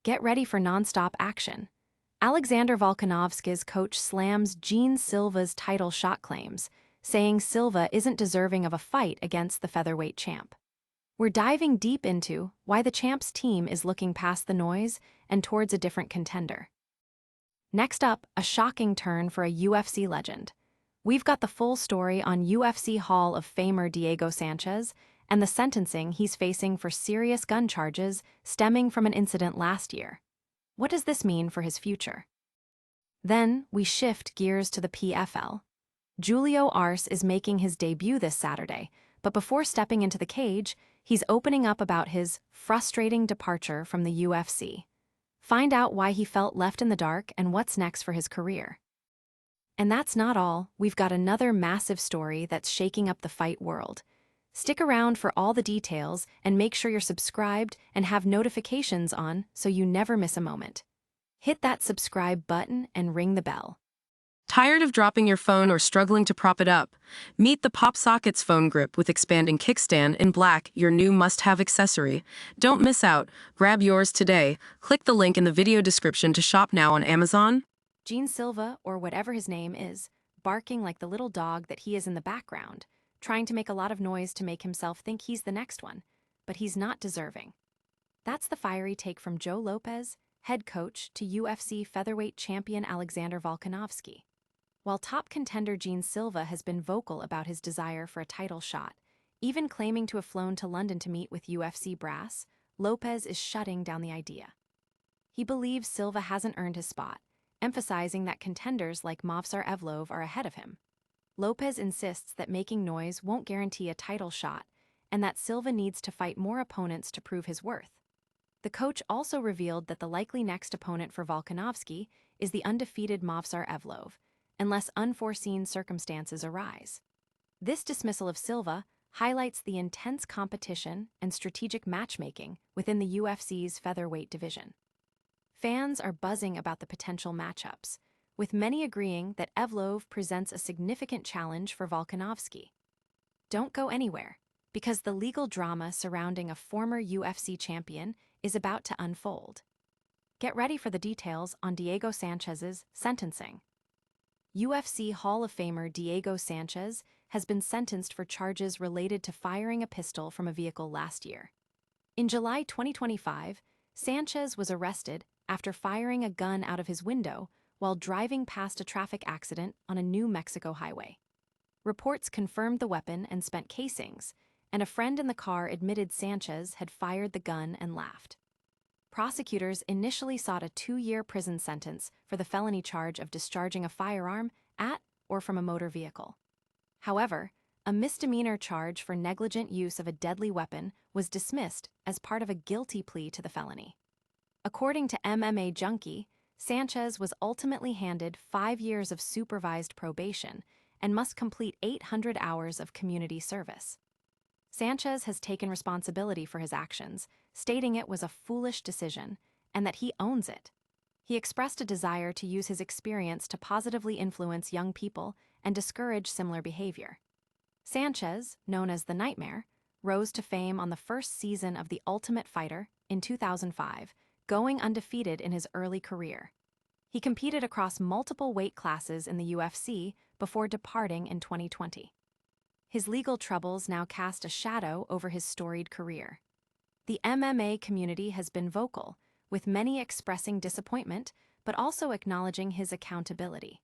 Get ready for non-stop action. Alexander Volkanovski's coach slams Jean Silva's title shot claims, saying Silva isn't deserving of a fight against the featherweight champ. We're diving deep into why the champ's team is looking past the noise and towards a different contender. Next up, a shocking turn for a UFC legend. We've got the full story on UFC Hall of Famer Diego Sanchez and the sentencing he's facing for serious gun charges stemming from an incident last year. What does this mean for his future? Then we shift gears to the PFL. Julio Arce is making his debut this Saturday, but before stepping into the cage, he's opening up about his frustrating departure from the UFC. Find out why he felt left in the dark and what's next for his career. And that's not all. We've got another massive story that's shaking up the fight world. Stick around for all the details and make sure you're subscribed and have notifications on so you never miss a moment. Hit that subscribe button and ring the bell. Tired of dropping your phone or struggling to prop it up? Meet the Pop Sockets phone grip with expanding kickstand in black, your new must-have accessory. Don't miss out. Grab yours today. Click the link in the video description to shop now on Amazon. Jean Silva, or whatever his name is, barking like the little dog that he is in the background, trying to make a lot of noise to make himself think he's the next one, but he's not deserving. That's the fiery take from Joe Lopez, head coach, to UFC featherweight champion Alexander Volkanovski. While top contender Jean Silva has been vocal about his desire for a title shot, even claiming to have flown to London to meet with UFC brass, Lopez is shutting down the idea. He believes Silva hasn't earned his spot, emphasizing that contenders like Movsar Evloev are ahead of him. Lopez insists that making noise won't guarantee a title shot and that Silva needs to fight more opponents to prove his worth. The coach also revealed that the likely next opponent for Volkanovski is the undefeated Movsar Evloev, unless unforeseen circumstances arise. This dismissal of Silva highlights the intense competition and strategic matchmaking within the UFC's featherweight division. Fans are buzzing about the potential matchups, with many agreeing that Evloev presents a significant challenge for Volkanovski. Don't go anywhere, because the legal drama surrounding a former UFC champion is about to unfold. Get ready for the details on Diego Sanchez's sentencing. UFC Hall of Famer Diego Sanchez has been sentenced for charges related to firing a pistol from a vehicle last year. In July 2025, Sanchez was arrested after firing a gun out of his window while driving past a traffic accident on a New Mexico highway. Reports confirmed the weapon and spent casings, and a friend in the car admitted Sanchez had fired the gun and laughed. Prosecutors initially sought a 2-year prison sentence for the felony charge of discharging a firearm at or from a motor vehicle. However, a misdemeanor charge for negligent use of a deadly weapon was dismissed as part of a guilty plea to the felony. According to MMA Junkie, Sanchez was ultimately handed 5 years of supervised probation and must complete 800 hours of community service. Sanchez has taken responsibility for his actions, stating it was a foolish decision and that he owns it. He expressed a desire to use his experience to positively influence young people and discourage similar behavior. Sanchez, known as the Nightmare, rose to fame on the first season of The Ultimate Fighter in 2005, going undefeated in his early career. He competed across multiple weight classes in the UFC before departing in 2020. His legal troubles now cast a shadow over his storied career. The MMA community has been vocal, with many expressing disappointment, but also acknowledging his accountability.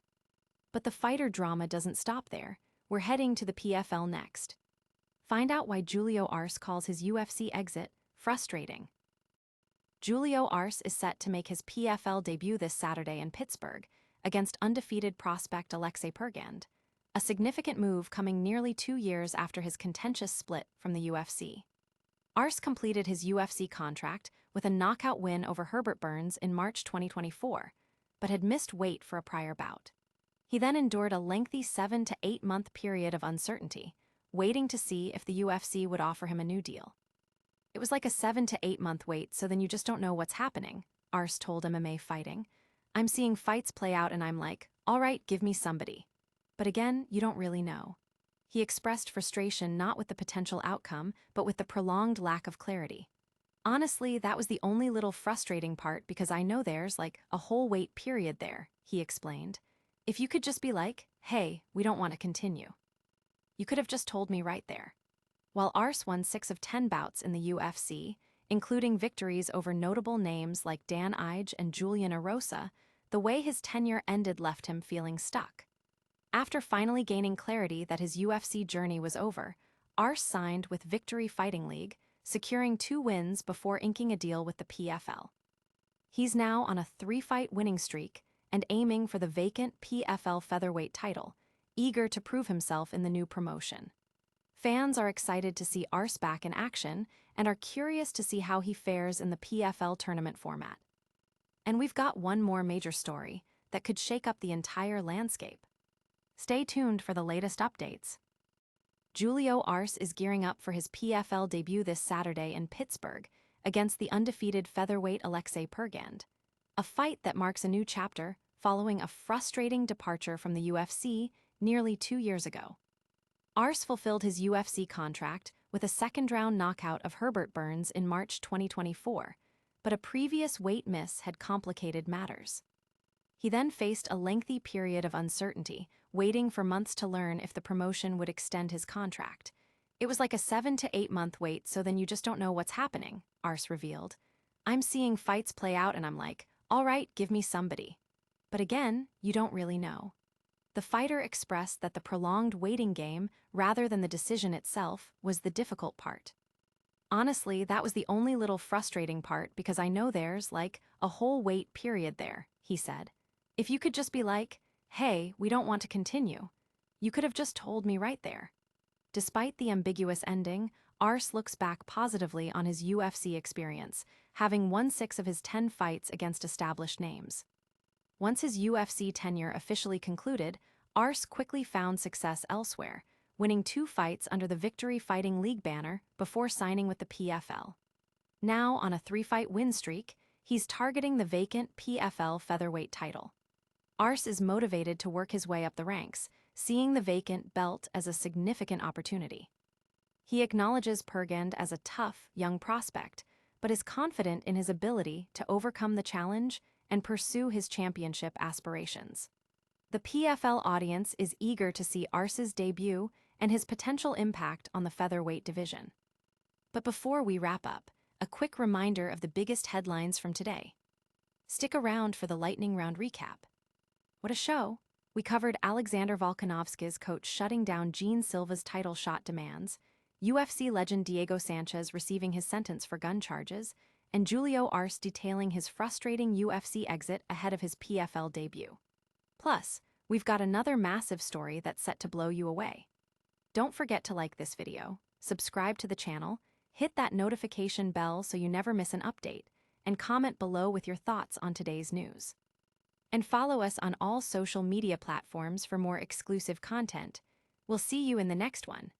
But the fighter drama doesn't stop there. We're heading to the PFL next. Find out why Julio Arce calls his UFC exit frustrating. Julio Arce is set to make his PFL debut this Saturday in Pittsburgh against undefeated prospect Alexei Pergande, a significant move coming nearly 2 years after his contentious split from the UFC. Arce completed his UFC contract with a knockout win over Herbert Burns in March 2024, but had missed weight for a prior bout. He then endured a lengthy 7 to 8 month period of uncertainty, waiting to see if the UFC would offer him a new deal. It was like a 7 to 8 month wait, so then you just don't know what's happening, Arce told MMA Fighting. I'm seeing fights play out and I'm like, all right, give me somebody. But again, you don't really know. He expressed frustration not with the potential outcome, but with the prolonged lack of clarity. Honestly, that was the only little frustrating part because I know there's like a whole wait period there, he explained. If you could just be like, hey, we don't want to continue. You could have just told me right there. While Arce won 6 of 10 bouts in the UFC, including victories over notable names like Dan Ige and Julian Arce, the way his tenure ended left him feeling stuck. After finally gaining clarity that his UFC journey was over, Arce signed with Victory Fighting League, securing 2 wins before inking a deal with the PFL. He's now on a 3-fight winning streak and aiming for the vacant PFL featherweight title, eager to prove himself in the new promotion. Fans are excited to see Arce back in action and are curious to see how he fares in the PFL tournament format. And we've got one more major story that could shake up the entire landscape. Stay tuned for the latest updates. Julio Arce is gearing up for his PFL debut this Saturday in Pittsburgh against the undefeated featherweight Alexei Pergande, a fight that marks a new chapter following a frustrating departure from the UFC nearly 2 years ago. Arce fulfilled his UFC contract with a second-round knockout of Herbert Burns in March 2024, but a previous weight miss had complicated matters. He then faced a lengthy period of uncertainty, waiting for months to learn if the promotion would extend his contract. It was like a 7 to 8 month wait, so then you just don't know what's happening, Arce revealed. I'm seeing fights play out and I'm like, all right, give me somebody. But again, you don't really know. The fighter expressed that the prolonged waiting game, rather than the decision itself, was the difficult part. Honestly, that was the only little frustrating part because I know there's like a whole wait period there, he said. If you could just be like, hey, we don't want to continue. You could have just told me right there. Despite the ambiguous ending, Arce looks back positively on his UFC experience, having won 6 of his 10 fights against established names. Once his UFC tenure officially concluded, Arce quickly found success elsewhere, winning 2 fights under the Victory Fighting League banner before signing with the PFL. Now, on a 3-fight win streak, he's targeting the vacant PFL featherweight title. Arce is motivated to work his way up the ranks, seeing the vacant belt as a significant opportunity. He acknowledges Pergande as a tough, young prospect, but is confident in his ability to overcome the challenge and pursue his championship aspirations. The PFL audience is eager to see Arce's debut and his potential impact on the featherweight division. But before we wrap up, a quick reminder of the biggest headlines from today. Stick around for the lightning round recap. What a show! We covered Alexander Volkanovski's coach shutting down Jean Silva's title shot demands, UFC legend Diego Sanchez receiving his sentence for gun charges, and Julio Arce detailing his frustrating UFC exit ahead of his PFL debut. Plus, we've got another massive story that's set to blow you away. Don't forget to like this video, subscribe to the channel, hit that notification bell so you never miss an update, and comment below with your thoughts on today's news. And follow us on all social media platforms for more exclusive content. We'll see you in the next one.